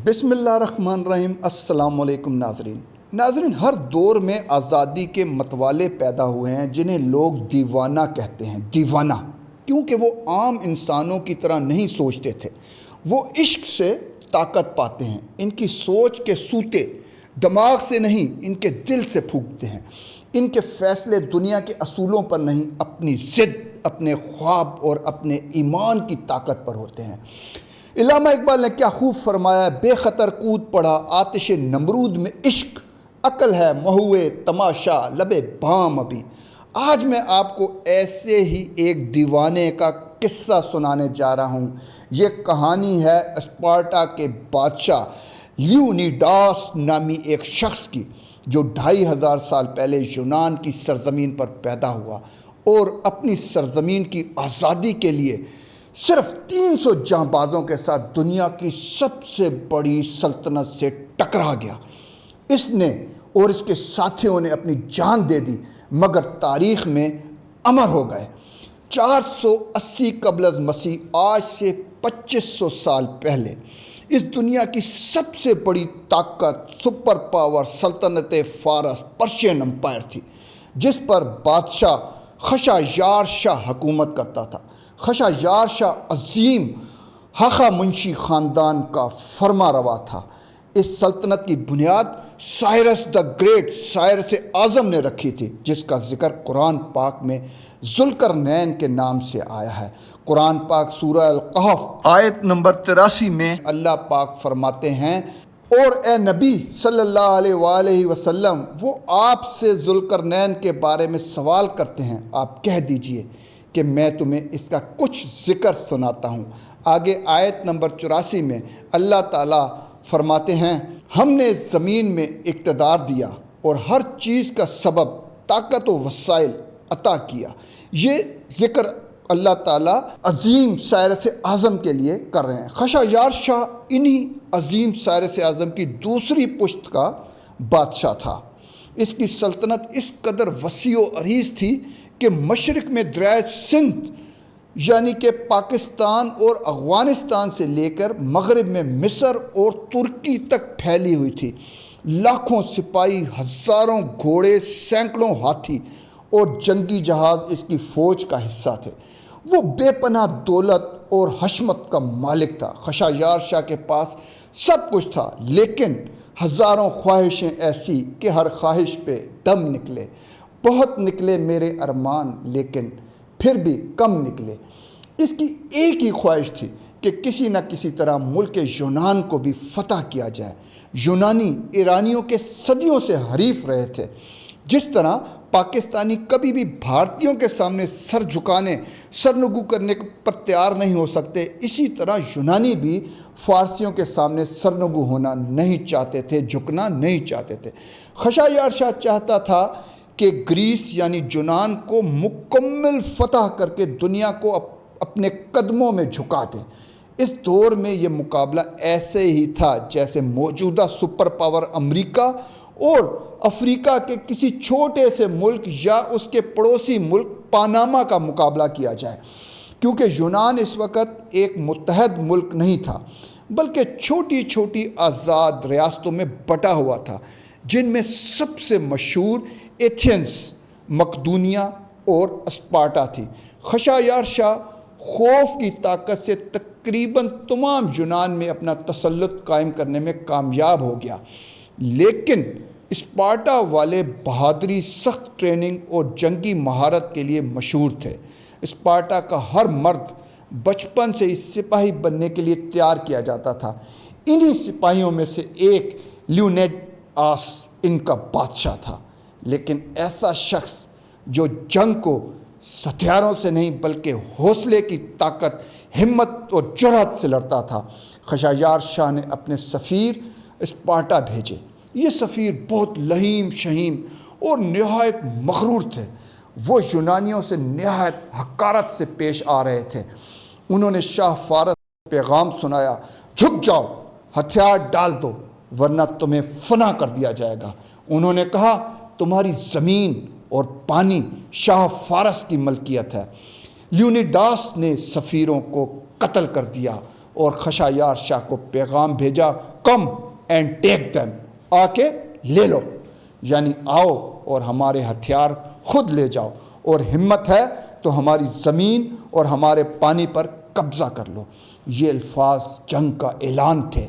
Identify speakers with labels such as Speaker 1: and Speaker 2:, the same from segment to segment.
Speaker 1: بسم اللہ الرحمن الرحیم۔ السلام علیکم ناظرین، ہر دور میں آزادی کے متوالے پیدا ہوئے ہیں جنہیں لوگ دیوانہ کہتے ہیں۔ دیوانہ کیونکہ وہ عام انسانوں کی طرح نہیں سوچتے تھے، وہ عشق سے طاقت پاتے ہیں۔ ان کی سوچ کے سوتے دماغ سے نہیں، ان کے دل سے پھونکتے ہیں۔ ان کے فیصلے دنیا کے اصولوں پر نہیں، اپنی ضد، اپنے خواب اور اپنے ایمان کی طاقت پر ہوتے ہیں۔ علامہ اقبال نے کیا خوب فرمایا، بے خطر کود پڑا آتش نمرود میں عشق، عقل ہے مہوے تماشا لبے بام ابھی۔ آج میں آپ کو ایسے ہی ایک دیوانے کا قصہ سنانے جا رہا ہوں۔ یہ کہانی ہے اسپارٹا کے بادشاہ لیونیڈاس نامی ایک شخص کی، جو 2500 سال پہلے یونان کی سرزمین پر پیدا ہوا اور اپنی سرزمین کی آزادی کے لیے صرف 300 جانبازوں کے ساتھ دنیا کی سب سے بڑی سلطنت سے ٹکرا گیا۔ اس نے اور اس کے ساتھیوں نے اپنی جان دے دی، مگر تاریخ میں امر ہو گئے۔ 480 قبل از مسیح، آج سے 2500 سال پہلے، اس دنیا کی سب سے بڑی طاقت، سپر پاور سلطنت فارس پرشین امپائر تھی، جس پر بادشاہ خشایار شاہ حکومت کرتا تھا۔ خشایار شاہ عظیم ہخامنشی خاندان کا فرما روا تھا۔ اس سلطنت کی بنیاد سائرس دا گریٹ، سائرس اعظم نے رکھی تھی، جس کا ذکر قرآن پاک میں ذوالقرنین کے نام سے آیا ہے۔ قرآن پاک سورہ القحف آیت نمبر 83 میں اللہ پاک فرماتے ہیں، اور اے نبی صلی اللہ علیہ وآلہ وسلم، وہ آپ سے ذوالقرنین کے بارے میں سوال کرتے ہیں، آپ کہہ دیجئے کہ میں تمہیں اس کا کچھ ذکر سناتا ہوں۔ آگے آیت نمبر 84 میں اللہ تعالیٰ فرماتے ہیں، ہم نے زمین میں اقتدار دیا اور ہر چیز کا سبب طاقت و وسائل عطا کیا۔ یہ ذکر اللہ تعالیٰ عظیم سائرس اعظم کے لیے کر رہے ہیں۔ خشایار شاہ انہی عظیم سائرس اعظم کی دوسری پشت کا بادشاہ تھا۔ اس کی سلطنت اس قدر وسیع و عریض تھی کہ مشرق میں دریائے سندھ یعنی کہ پاکستان اور افغانستان سے لے کر مغرب میں مصر اور ترکی تک پھیلی ہوئی تھی۔ لاکھوں سپاہی، ہزاروں گھوڑے، سینکڑوں ہاتھی اور جنگی جہاز اس کی فوج کا حصہ تھے۔ وہ بے پناہ دولت اور حشمت کا مالک تھا۔ خشایار شاہ کے پاس سب کچھ تھا، لیکن ہزاروں خواہشیں ایسی کہ ہر خواہش پہ دم نکلے۔ بہت نکلے میرے ارمان، لیکن پھر بھی کم نکلے۔ اس کی ایک ہی خواہش تھی کہ کسی نہ کسی طرح ملک یونان کو بھی فتح کیا جائے۔ یونانی ایرانیوں کے صدیوں سے حریف رہے تھے۔ جس طرح پاکستانی کبھی بھی بھارتیوں کے سامنے سر جھکانے، سرنگو کرنے پر تیار نہیں ہو سکتے، اسی طرح یونانی بھی فارسیوں کے سامنے سرنگو ہونا نہیں چاہتے تھے، جھکنا نہیں چاہتے تھے۔ خشایار شاہ چاہتا تھا کہ گریس یعنی یونان کو مکمل فتح کر کے دنیا کو اپنے قدموں میں جھکا دے۔ اس دور میں یہ مقابلہ ایسے ہی تھا جیسے موجودہ سپر پاور امریکہ اور افریقہ کے کسی چھوٹے سے ملک یا اس کے پڑوسی ملک پاناما کا مقابلہ کیا جائے، کیونکہ یونان اس وقت ایک متحد ملک نہیں تھا، بلکہ چھوٹی چھوٹی آزاد ریاستوں میں بٹا ہوا تھا، جن میں سب سے مشہور ایتھنز، مقدونیہ اور اسپارٹا تھی۔ خشایار شاہ خوف کی طاقت سے تقریباً تمام یونان میں اپنا تسلط قائم کرنے میں کامیاب ہو گیا، لیکن اسپارٹا والے بہادری، سخت ٹریننگ اور جنگی مہارت کے لیے مشہور تھے۔ اسپارٹا کا ہر مرد بچپن سے ہی سپاہی بننے کے لیے تیار کیا جاتا تھا۔ انہی سپاہیوں میں سے ایک لیونیڈاس ان کا بادشاہ تھا، لیکن ایسا شخص جو جنگ کو ہتھیاروں سے نہیں بلکہ حوصلے کی طاقت، ہمت اور جرأت سے لڑتا تھا۔ خشایار شاہ نے اپنے سفیر اسپارٹا بھیجے۔ یہ سفیر بہت لہیم شہیم اور نہایت مغرور تھے۔ وہ یونانیوں سے نہایت حقارت سے پیش آ رہے تھے۔ انہوں نے شاہ فارس کو پیغام سنایا، جھک جاؤ، ہتھیار ڈال دو، ورنہ تمہیں فنا کر دیا جائے گا۔ انہوں نے کہا، تمہاری زمین اور پانی شاہ فارس کی ملکیت ہے۔ لیونیڈاس نے سفیروں کو قتل کر دیا اور خشایار شاہ کو پیغام بھیجا کم اینڈ ٹیک دیم، آ کے لے لو، یعنی آؤ اور ہمارے ہتھیار خود لے جاؤ، اور ہمت ہے تو ہماری زمین اور ہمارے پانی پر قبضہ کر لو۔ یہ الفاظ جنگ کا اعلان تھے۔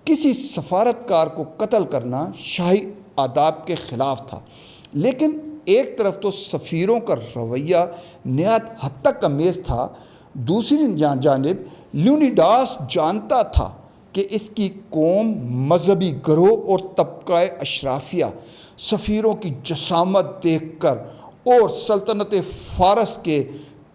Speaker 1: کسی سفارتکار کو قتل کرنا شاہی آداب کے خلاف تھا، لیکن ایک طرف تو سفیروں کا رویہ نہایت حد تک امیز تھا، دوسری جانب لیونیڈاس جانتا تھا کہ اس کی قوم مذہبی گروہ اور طبقہ اشرافیہ سفیروں کی جسامت دیکھ کر اور سلطنت فارس کے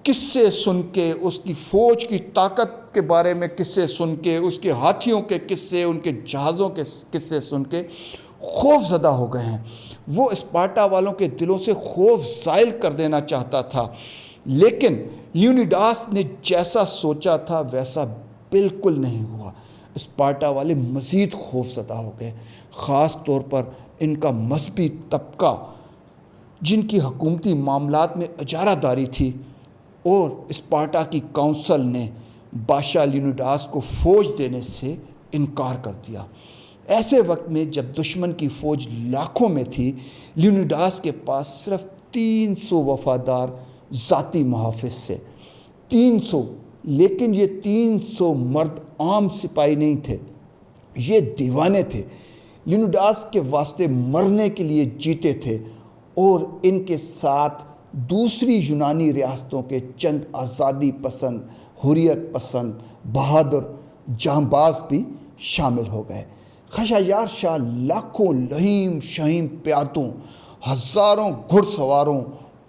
Speaker 1: قصے سن کے، اس کی فوج کی طاقت کے بارے میں قصے سن کے، اس کے ہاتھیوں کے قصے، ان کے جہازوں کے قصے سن کے خوف زدہ ہو گئے ہیں۔ وہ اسپارٹا والوں کے دلوں سے خوف زائل کر دینا چاہتا تھا، لیکن لیونیڈاس نے جیسا سوچا تھا ویسا بالکل نہیں ہوا۔ اسپارٹا والے مزید خوف زدہ ہو گئے، خاص طور پر ان کا مذہبی طبقہ جن کی حکومتی معاملات میں اجارہ داری تھی، اور اسپارٹا کی کونسل نے بادشاہ لیونیڈاس کو فوج دینے سے انکار کر دیا۔ ایسے وقت میں جب دشمن کی فوج لاکھوں میں تھی، لیونیڈاس کے پاس صرف 300 وفادار ذاتی محافظ تھے۔ 300، لیکن یہ 300 مرد عام سپاہی نہیں تھے، یہ دیوانے تھے، لیونیڈاس کے واسطے مرنے کے لیے جیتے تھے، اور ان کے ساتھ دوسری یونانی ریاستوں کے چند آزادی پسند، حریت پسند، بہادر جانباز بھی شامل ہو گئے۔ خشایار شاہ لاکھوں لہیم شہیم پیادوں، ہزاروں گھڑ سواروں،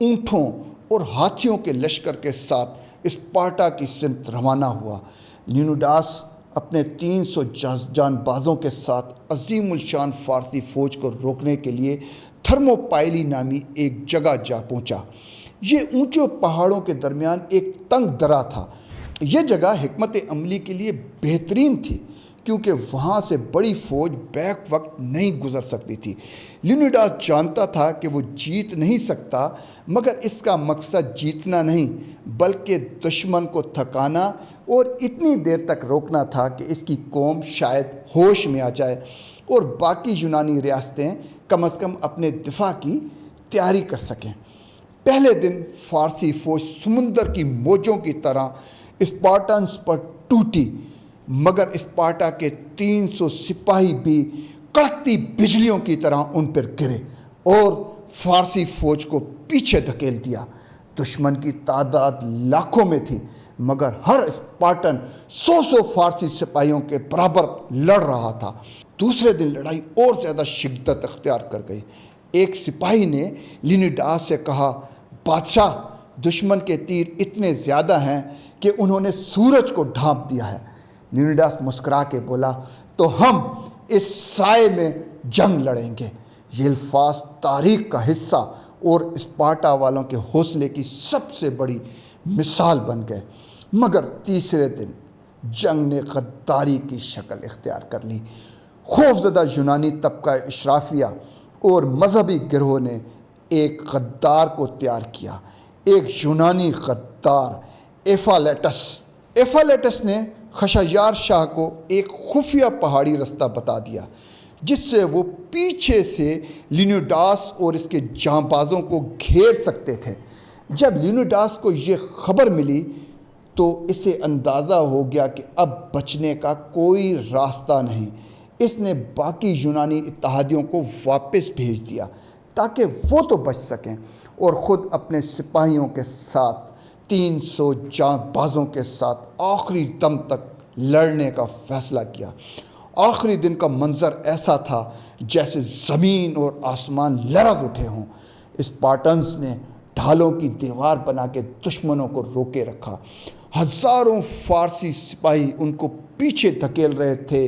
Speaker 1: اونٹوں اور ہاتھیوں کے لشکر کے ساتھ اسپارٹا کی سمت روانہ ہوا۔ لیونیڈاس اپنے 300 جان بازوں کے ساتھ عظیم الشان فارسی فوج کو روکنے کے لیے تھرموپائلی نامی ایک جگہ جا پہنچا۔ یہ اونچے پہاڑوں کے درمیان ایک تنگ درہ تھا۔ یہ جگہ حکمت عملی کے لیے بہترین تھی، کیونکہ وہاں سے بڑی فوج بیک وقت نہیں گزر سکتی تھی۔ لیونیڈاس جانتا تھا کہ وہ جیت نہیں سکتا، مگر اس کا مقصد جیتنا نہیں بلکہ دشمن کو تھکانا اور اتنی دیر تک روکنا تھا کہ اس کی قوم شاید ہوش میں آ جائے اور باقی یونانی ریاستیں کم از کم اپنے دفاع کی تیاری کر سکیں۔ پہلے دن فارسی فوج سمندر کی موجوں کی طرح اسپارٹنز پر ٹوٹی، مگر اسپارٹا کے 300 سپاہی بھی کڑکتی بجلیوں کی طرح ان پر گرے اور فارسی فوج کو پیچھے دھکیل دیا۔ دشمن کی تعداد لاکھوں میں تھی، مگر ہر اسپارٹن 100 فارسی سپاہیوں کے برابر لڑ رہا تھا۔ دوسرے دن لڑائی اور زیادہ شدت اختیار کر گئی۔ ایک سپاہی نے لیونیڈاس سے کہا، بادشاہ، دشمن کے تیر اتنے زیادہ ہیں کہ انہوں نے سورج کو ڈھانپ دیا ہے۔ لیونیڈاس مسکرا کے بولا، تو ہم اس سائے میں جنگ لڑیں گے۔ یہ الفاظ تاریخ کا حصہ اور اسپارٹا والوں کے حوصلے کی سب سے بڑی مثال بن گئے۔ مگر تیسرے دن جنگ نے غداری کی شکل اختیار کر لی۔ خوفزدہ یونانی طبقہ اشرافیہ اور مذہبی گروہ نے ایک غدار کو تیار کیا، ایک یونانی غدار، ایفالیٹس نے خشایار شاہ کو ایک خفیہ پہاڑی رستہ بتا دیا جس سے وہ پیچھے سے لیونیڈاس اور اس کے جانبازوں کو گھیر سکتے تھے۔ جب لیونیڈاس کو یہ خبر ملی تو اسے اندازہ ہو گیا کہ اب بچنے کا کوئی راستہ نہیں۔ اس نے باقی یونانی اتحادیوں کو واپس بھیج دیا تاکہ وہ تو بچ سکیں، اور خود اپنے سپاہیوں کے ساتھ 300 جاں بازوں کے ساتھ آخری دم تک لڑنے کا فیصلہ کیا۔ آخری دن کا منظر ایسا تھا جیسے زمین اور آسمان لرز اٹھے ہوں۔ اسپارٹنز نے ڈھالوں کی دیوار بنا کے دشمنوں کو روکے رکھا۔ ہزاروں فارسی سپاہی ان کو پیچھے دھکیل رہے تھے،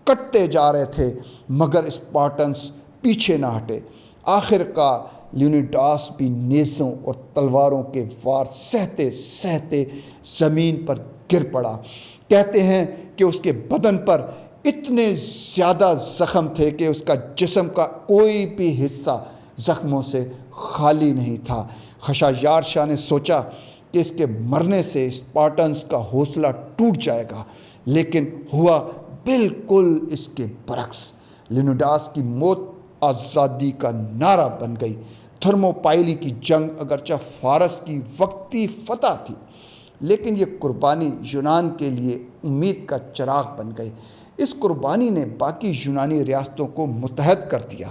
Speaker 1: کٹتے جا رہے تھے، مگر اسپارٹنز پیچھے نہ ہٹے۔ آخر کار لیونیڈاس بھی نیزوں اور تلواروں کے وار سہتے سہتے زمین پر گر پڑا۔ کہتے ہیں کہ اس کے بدن پر اتنے زیادہ زخم تھے کہ اس کا جسم کا کوئی بھی حصہ زخموں سے خالی نہیں تھا۔ خشایار شاہ نے سوچا کہ اس کے مرنے سے اسپارٹنز کا حوصلہ ٹوٹ جائے گا، لیکن ہوا بالکل اس کے برعکس لیونیڈاس کی موت آزادی کا نعرہ بن گئی۔ تھرموپائلی کی جنگ اگرچہ فارس کی وقتی فتح تھی، لیکن یہ قربانی یونان کے لیے امید کا چراغ بن گئی۔ اس قربانی نے باقی یونانی ریاستوں کو متحد کر دیا۔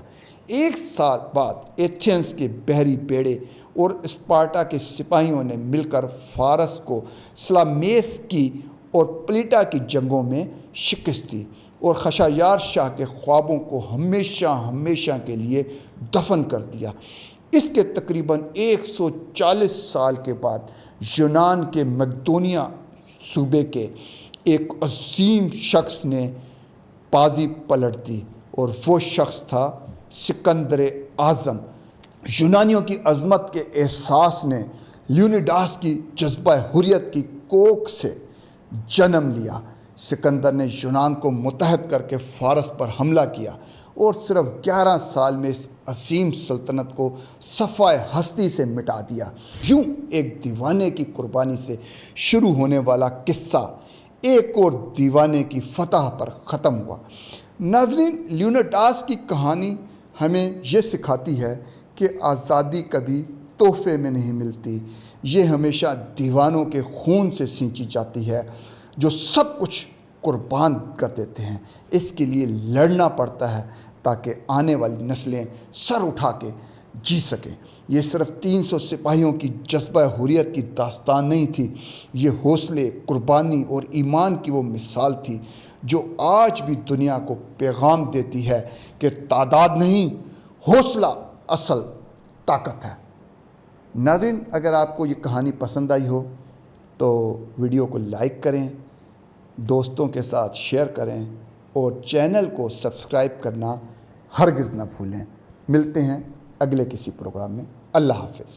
Speaker 1: 1 سال بعد ایتھنز کے بحری بیڑے اور اسپارٹا کے سپاہیوں نے مل کر فارس کو سلامیس کی اور پلیٹا کی جنگوں میں شکست دی اور خشایار شاہ کے خوابوں کو ہمیشہ کے لیے دفن کر دیا۔ اس کے تقریباً 140 سال کے بعد یونان کے مقدونیہ صوبے کے ایک عظیم شخص نے بازی پلٹ دی اور وہ شخص تھا سکندر اعظم۔ یونانیوں کی عظمت کے احساس نے لیونیڈاس کی جذبہ حریت کی کوکھ سے جنم لیا۔ سکندر نے یونان کو متحد کر کے فارس پر حملہ کیا اور صرف 11 سال میں اس عظیم سلطنت کو صفحہ ہستی سے مٹا دیا۔ یوں ایک دیوانے کی قربانی سے شروع ہونے والا قصہ ایک اور دیوانے کی فتح پر ختم ہوا۔ ناظرین، لیونیڈاس کی کہانی ہمیں یہ سکھاتی ہے کہ آزادی کبھی تحفے میں نہیں ملتی، یہ ہمیشہ دیوانوں کے خون سے سینچی جاتی ہے جو سب کچھ قربان کر دیتے ہیں۔ اس کے لیے لڑنا پڑتا ہے تاکہ آنے والی نسلیں سر اٹھا کے جی سکیں۔ یہ صرف 300 سپاہیوں کی جذبہ حریت کی داستان نہیں تھی، یہ حوصلے، قربانی اور ایمان کی وہ مثال تھی جو آج بھی دنیا کو پیغام دیتی ہے کہ تعداد نہیں، حوصلہ اصل طاقت ہے۔ ناظرین، اگر آپ کو یہ کہانی پسند آئی ہو تو ویڈیو کو لائک کریں، دوستوں کے ساتھ شیئر کریں اور چینل کو سبسکرائب کرنا ہرگز نہ بھولیں۔ ملتے ہیں اگلے کسی پروگرام میں۔ اللہ حافظ۔